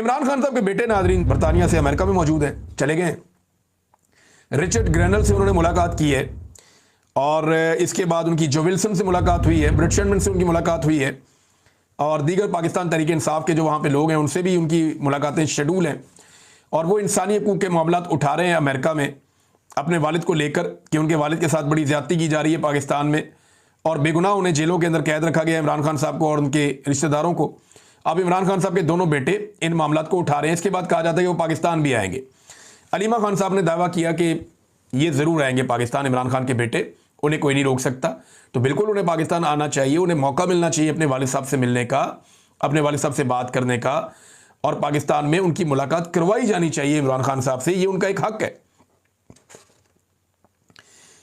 इमरान खान साहब के बेटे नाजरीन बरतानिया से अमेरिका में मौजूद हैं, चले गए। रिचर्ड ग्रैनल से उन्होंने मुलाकात की है और इसके बाद उनकी जो विल्सन से मुलाकात हुई है, ब्रिट शेंडमैन से उनकी मुलाकात हुई है और दीगर पाकिस्तान तहरीक इंसाफ के जो वहाँ पे लोग हैं उनसे भी उनकी मुलाकातें शेड्यूल हैं और वो इंसानी हकूक़ के मामलात उठा रहे हैं अमेरिका में अपने वालिद को लेकर कि उनके वालिद के साथ बड़ी ज़्यादती की जा रही है पाकिस्तान में और बेगुनाह उन्हें जेलों के अंदर कैद रखा गया है इमरान खान साहब को और उनके रिश्तेदारों को। अब इमरान खान साहब के दोनों बेटे इन मामलात को उठा रहे हैं। इसके बाद कहा जाता है कि वो पाकिस्तान भी आएंगे। अलीमा खान साहब ने दावा किया कि ये ज़रूर आएंगे पाकिस्तान, इमरान खान के बेटे, उन्हें कोई नहीं रोक सकता। तो बिल्कुल उन्हें पाकिस्तान आना चाहिए, उन्हें मौका मिलना चाहिए अपने वालिद साहब से मिलने का, अपने वालिद साहब से बात करने का और पाकिस्तान में उनकी मुलाकात करवाई जानी चाहिए इमरान खान साहब से। ये उनका एक हक है,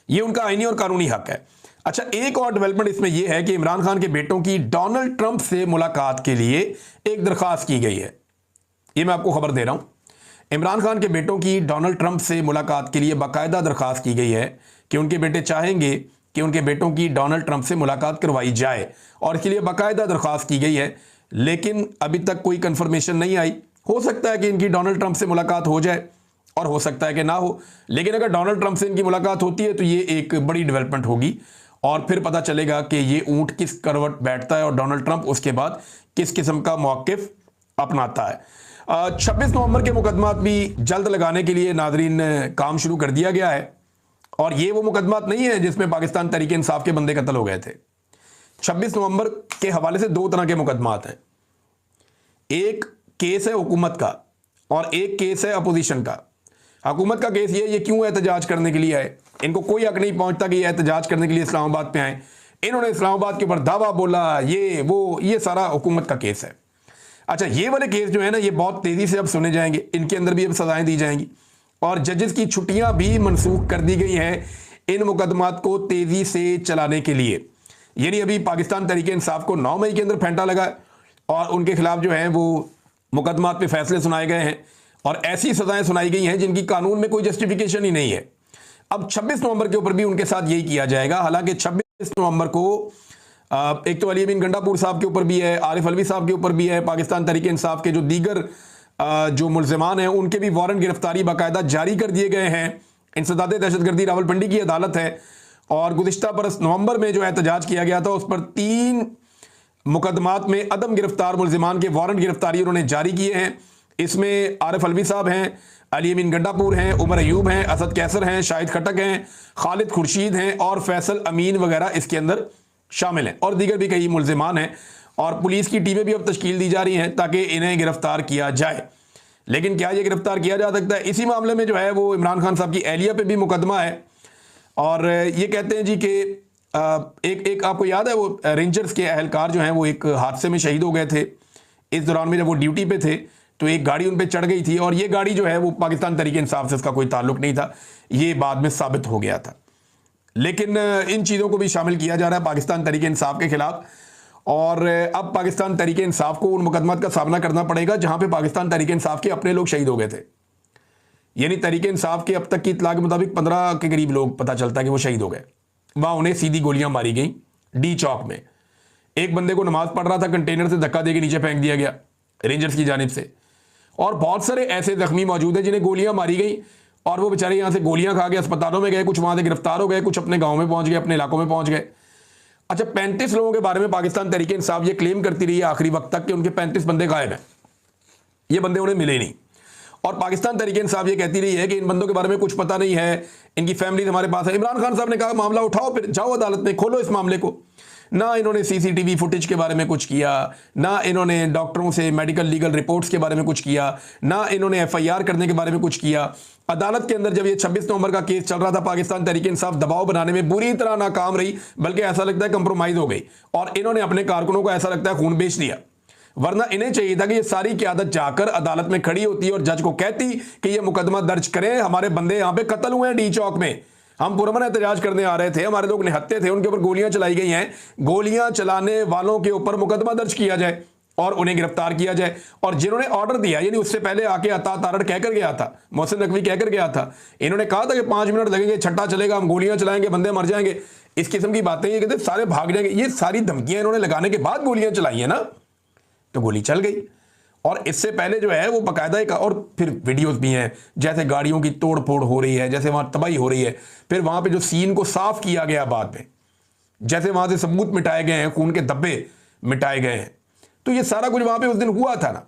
ये उनका आईनी और कानूनी हक है। अच्छा, एक और डेवलपमेंट इसमें यह है कि इमरान खान के बेटों की डोनाल्ड ट्रंप से मुलाकात के लिए एक दरखास्त की गई है। ये मैं आपको खबर दे रहा हूं। इमरान खान के बेटों की डोनाल्ड ट्रंप से मुलाकात के लिए बाकायदा दरखास्त की गई है कि उनके बेटे चाहेंगे कि उनके बेटों की डोनाल्ड ट्रंप से मुलाकात करवाई जाए और इसके लिए बाकायदा दरखास्त की गई है, लेकिन अभी तक कोई कंफर्मेशन नहीं आई। हो सकता है कि इनकी डोनाल्ड ट्रंप से मुलाकात हो जाए और हो सकता है कि ना हो, लेकिन अगर डोनाल्ड ट्रंप से इनकी मुलाकात होती है तो ये एक बड़ी डेवलपमेंट होगी और फिर पता चलेगा कि ये ऊंट किस करवट बैठता है और डोनाल्ड ट्रंप उसके बाद किस किस्म का मौक़िफ़ अपनाता है। 26 नवंबर के मुकदमात भी जल्द लगाने के लिए नाजरीन काम शुरू कर दिया गया है और ये वो मुकदमात नहीं है जिसमें पाकिस्तान तहरीक इंसाफ के बंदे कत्ल हो गए थे। 26 नवंबर के हवाले से दो तरह के मुकदमात हैं। एक केस है हुकूमत का और एक केस है अपोजिशन का। हुकूमत का केस ये क्यों एहतजाज करने के लिए आए, इनको कोई हक नहीं पहुंचता कि ये एहतजाज करने के लिए इस्लामाबाद पे आए। इन्होंने इस्लामाबाद के ऊपर दावा बोला, ये वो, ये सारा हुकूमत का केस है। अच्छा, ये वाले केस जो है ना, ये बहुत तेज़ी से अब सुने जाएंगे, इनके अंदर भी अब सजाएं दी जाएंगी और जजेस की छुट्टियां भी मनसूख कर दी गई हैं इन मुकदमात को तेज़ी से चलाने के लिए। यानी अभी पाकिस्तान तहरीक इंसाफ को 9 मई के अंदर फेंटा लगा और उनके खिलाफ जो है वो मुकदमात पे फैसले सुनाए गए हैं और ऐसी सजाएं सुनाई गई हैं जिनकी कानून में कोई जस्टिफिकेशन ही नहीं है। अब 26 नवंबर के ऊपर भी उनके साथ यही किया जाएगा। हालांकि 26 नवंबर को एक तो अली अमीन गंडापुर साहब के ऊपर भी है, आरिफ अलवी साहब के ऊपर भी है, पाकिस्तान तहरीक इंसाफ के जो दीगर जो मुल्जिमान हैं उनके भी वारंट गिरफ्तारी बाकायदा जारी कर दिए गए हैं। इंसदाद दहशतगर्दी रावलपिंडी की अदालत है और गुज़िश्ता बरस नवंबर में जो एहतजाज किया गया था उस पर 3 मुकदमात में अदम गिरफ्तार मुल्जिमान के वारंट गिरफ्तारी उन्होंने जारी किए हैं। इसमें आरिफ अलवी साहब हैं, अली अमीन गंडापुर हैं, उमर अयूब हैं, असद कैसर हैं, शाहिद खटक हैं, खालिद खुर्शीद हैं और फैसल अमीन वगैरह इसके अंदर शामिल हैं और दीगर भी कई मुल्जिमान हैं और पुलिस की टीमें भी अब तश्कील दी जा रही हैं ताकि इन्हें गिरफ्तार किया जाए। लेकिन क्या ये गिरफ्तार किया जा सकता है? इसी मामले में जो है वो इमरान खान साहब की एहलिया पे भी मुकदमा है और ये कहते हैं जी कि एक आपको याद है वो रेंजर्स के अहलकार जो हैं वो एक हादसे में शहीद हो गए थे। इस दौरान में जब वो ड्यूटी पे थे तो एक गाड़ी उन पे चढ़ गई थी और ये गाड़ी जो है वो पाकिस्तान तहरीक इंसाफ से इसका कोई ताल्लुक नहीं था, ये बाद में साबित हो गया था। लेकिन इन चीज़ों को भी शामिल किया जा रहा है पाकिस्तान तहरीक इंसाफ के खिलाफ और अब पाकिस्तान तहरीक इंसाफ को उन मुकदमात का सामना करना पड़ेगा जहां पे पाकिस्तान तहरीक इंसाफ के अपने लोग शहीद हो गए थे। यानी तहरीक इंसाफ के अब तक की इत्तला के मुताबिक 15 के करीब लोग पता चलता है कि वो शहीद हो गए। वहां उन्हें सीधी गोलियां मारी गई डी चौक में। एक बंदे को नमाज पढ़ रहा था, कंटेनर से धक्का देकर नीचे फेंक दिया गया रेंजर्स की जानिब से और बहुत सारे ऐसे जख्मी मौजूद हैं जिन्हें गोलियां मारी गई और वो बेचारे यहाँ से गोलियां खा के अस्पतालों में गए, कुछ वहां से गिरफ्तार हो गए, कुछ अपने गांव में पहुंच गए, अपने इलाकों में पहुंच गए। अच्छा, 35 लोगों के बारे में पाकिस्तान तहरीक इंसाफ ये क्लेम करती रही है आखिरी वक्त तक कि उनके 35 बंदे गायब हैं, ये बंदे उन्हें मिले नहीं और पाकिस्तान तहरीक इंसाफ ये कहती रही है कि इन बंदों के बारे में कुछ पता नहीं है, इनकी फैमिली हमारे पास है। इमरान खान साहब ने कहा मामला उठाओ, फिर जाओ अदालत में, खोलो इस मामले को। ना इन्होंने सीसीटीवी फुटेज के बारे में कुछ किया, ना इन्होंने डॉक्टरों से मेडिकल लीगल रिपोर्ट्स के बारे में कुछ किया, ना इन्होंने एफआईआर करने के बारे में कुछ किया। अदालत के अंदर जब ये 26 नवंबर का केस चल रहा था पाकिस्तान तहरीक इंसाफ दबाव बनाने में बुरी तरह नाकाम रही, बल्कि ऐसा लगता है कंप्रोमाइज हो गई और इन्होंने अपने कारकुनों को ऐसा लगता है खून बेच दिया। वरना इन्हें चाहिए था कि ये सारी क़यादत जाकर अदालत में खड़ी होती और जज को कहती कि ये मुकदमा दर्ज करें, हमारे बंदे यहाँ पे कत्ल हुए हैं डी चौक में, हम पुरअमन एहतजाज करने आ रहे थे, हमारे लोग निहत्ते थे, उनके ऊपर गोलियां चलाई गई हैं, गोलियां चलाने वालों के ऊपर मुकदमा दर्ज किया जाए और उन्हें गिरफ्तार किया जाए। और जिन्होंने ऑर्डर दिया, यानी उससे पहले आके अता तारड़ कहकर गया था, मोहसिन नकवी कहकर गया था, इन्होंने कहा था कि 5 मिनट लगेंगे, छट्टा चलेगा, हम गोलियां चलाएंगे, बंदे मर जाएंगे, इस किस्म की बातें ये कहते सारे भाग जाएंगे। ये सारी धमकियां इन्होंने लगाने के बाद गोलियां चलाई है ना, तो गोली चल गई और इससे पहले जो है वो बाकायदा एक, और फिर वीडियोस भी हैं जैसे गाड़ियों की तोड़ फोड़ हो रही है, जैसे वहाँ तबाही हो रही है, फिर वहाँ पे जो सीन को साफ किया गया बाद में, जैसे वहाँ से सबूत मिटाए गए हैं, खून के धब्बे मिटाए गए हैं। तो ये सारा कुछ वहाँ पे उस दिन हुआ था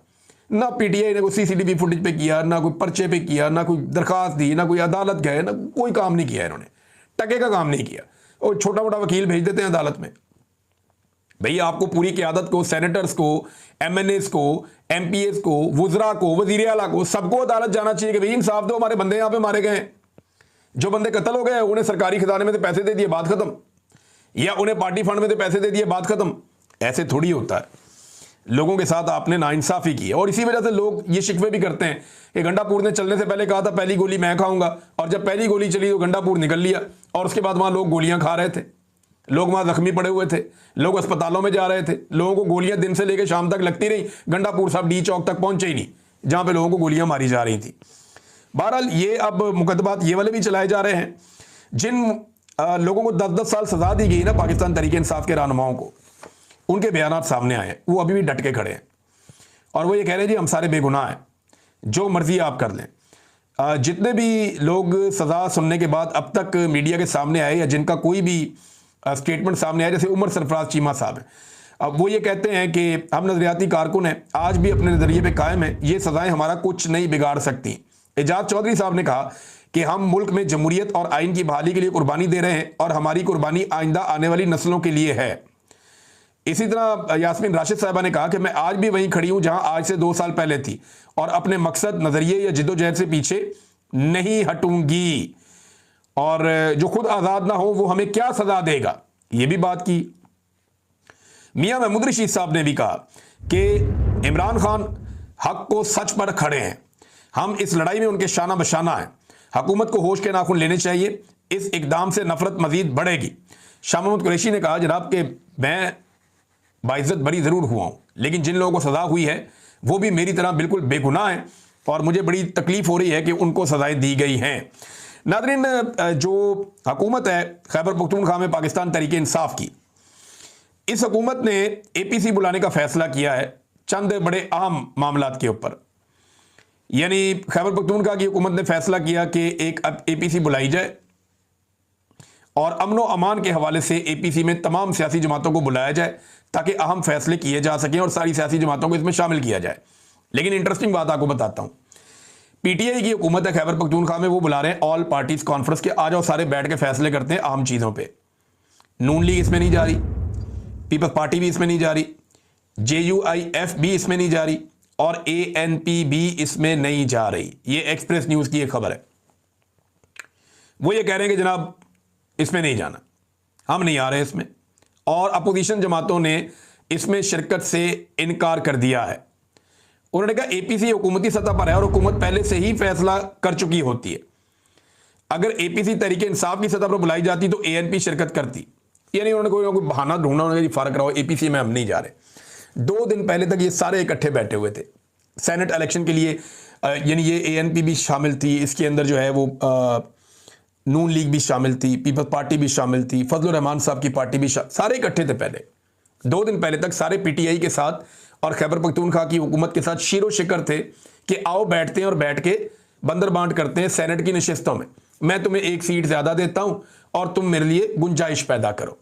ना पीटीआई ने कोई सीसीटीवी फुटेज पे किया, ना कोई पर्चे पे किया, ना कोई दरखास्त दी, ना कोई अदालत गए, ना कोई काम नहीं किया इन्होंने, टके का काम नहीं किया। और छोटा मोटा वकील भेज देते हैं अदालत में। भैया आपको पूरी क़यादत को, सेनेटर्स को, एमएनएस को, एमपीएस को, वुज़रा को, वज़ीर आला को, सबको अदालत जाना चाहिए कि भाई इंसाफ दो, हमारे बंदे यहाँ पे मारे गए हैं, जो बंदे कत्ल हो गए उन्हें सरकारी खजाने में से पैसे दे दिए, बात खत्म, या उन्हें पार्टी फंड में से पैसे दे दिए, बात खत्म। ऐसे थोड़ी होता है। लोगों के साथ आपने नाइंसाफी की है, और इसी वजह से लोग ये शिकवे भी करते हैं कि गंडापुर ने चलने से पहले कहा था पहली गोली मैं खाऊंगा, और जब पहली गोली चली तो गंडापुर निकल लिया, और उसके बाद वहां लोग गोलियां खा रहे थे, लोग वहां जख्मी पड़े हुए थे, लोग अस्पतालों में जा रहे थे, लोगों को गोलियां दिन से लेकर शाम तक लगती रही, गंडापुर साहब डी चौक तक पहुंचे ही नहीं जहां पे लोगों को गोलियां मारी जा रही थी। बहरहाल ये अब मुकदमात ये वाले भी चलाए जा रहे हैं। जिन लोगों को 10-10 साल सजा दी गई ना पाकिस्तान तहरीक इंसाफ के रहनुमाओं को, उनके बयानात सामने आए, वो अभी भी डट के खड़े हैं और वो ये कह रहे हैं जी हम सारे बेगुनाह हैं, जो मर्जी आप कर लें। जितने भी लोग सज़ा सुनने के बाद अब तक मीडिया के सामने आए या जिनका कोई भी स्टेटमेंट सामने आया, जैसे उमर सरफराज चीमा साहब हैं, अब वो ये कहते हैं कि हम नजरियाती कारकुन हैं, आज भी अपने नज़रिए पे कायम हैं, ये सज़ाएं हमारा कुछ नहीं बिगाड़ सकती। एजाज चौधरी साहब ने कहा कि हम मुल्क में जमहूरियत और आइन की बहाली के लिए कुर्बानी दे रहे हैं और हमारी कुर्बानी आइंदा आने वाली नस्लों के लिए है। इसी तरह यास्मीन राशिद साहबा ने कहा कि मैं आज भी वहीं खड़ी हूं जहां आज से 2 साल पहले थी और अपने मकसद, नजरिए या जिद्दोजहद से पीछे नहीं हटूंगी, और जो खुद आजाद ना हो वो हमें क्या सजा देगा, ये भी बात की। मियां महमूद रशीद साहब ने भी कहा कि इमरान खान हक को सच पर खड़े हैं, हम इस लड़ाई में उनके शाना बशाना हैं, हुकूमत को होश के नाखून लेने चाहिए, इस इकदाम से नफरत मजीद बढ़ेगी। शाह महमूद कुरैशी ने कहा जनाब कि मैं बाइज्जत बरी ज़रूर हुआ हूँ, लेकिन जिन लोगों को सज़ा हुई है वो भी मेरी तरह बिल्कुल बेगुनाह हैं और मुझे बड़ी तकलीफ़ हो रही है कि उनको सज़ाएं दी गई हैं। नाज़रीन, जो हुकूमत है खैबर पख्तूनख्वा में पाकिस्तान तहरीक इंसाफ की, इस हुकूमत ने APC बुलाने का फ़ैसला किया है चंद बड़े अहम मामलात के ऊपर। यानी खैबर पख्तूनख्वा की हुकूमत ने फैसला किया कि एक APC बुलाई जाए और अमन व अमान के हवाले से APC में तमाम सियासी जमातों को बुलाया जाए ताकि अहम फैसले किए जा सकें और सारी सियासी जमातों को इसमें शामिल किया जाए। लेकिन इंटरेस्टिंग बात आपको बताता हूँ, PTI की हुकूमत है खैबर पख्तूनख्वा में, वो बुला रहे हैं ऑल पार्टीज कॉन्फ्रेंस के, आ जाओ सारे बैठ के फैसले करते हैं अहम चीज़ों पर। नून लीग इसमें नहीं जा रही, पीपल्स पार्टी भी इसमें नहीं जा रही, JUIF भी इसमें नहीं जा रही और ANP भी इसमें नहीं जा रही। ये एक्सप्रेस न्यूज़ की एक खबर है। वो ये कह रहे हैं कि जनाब इसमें नहीं जाना, हम नहीं आ रहे इसमें, और अपोजिशन जमातों ने इसमें शिरकत से इनकार कर दिया है। उन्होंने कहा APC हुकूमती सतह पर है और हुकूमत पहले से ही फैसला कर चुकी होती है। अगर APC तहरीक इंसाफ की सतह पर बुलाई जाती तो ANP शिरकत करती। यानी उन्होंने कोई ना कोई बहाना ढूंढा, उन्होंने फर्क रहा, APC में हम नहीं जा रहे। 2 दिन पहले तक ये सारे इकट्ठे बैठे हुए थे सेनेट इलेक्शन के लिए, यानी ये ANP भी शामिल थी, इसके अंदर जो है वो नून लीग भी शामिल थी, पीपल्स पार्टी भी शामिल थी, फजलुर रहमान साहब की पार्टी भी सारे इकट्ठे थे। पहले 2 दिन पहले तक सारे PTI के साथ और खैबर पख्तूनख्वा की हुकूमत के साथ शीरो शिकर थे कि आओ बैठते हैं और बैठ के बंदर बांट करते हैं सेनेट की नशिस्तों में, मैं तुम्हें 1 सीट ज़्यादा देता हूं और तुम मेरे लिए गुंजाइश पैदा करो।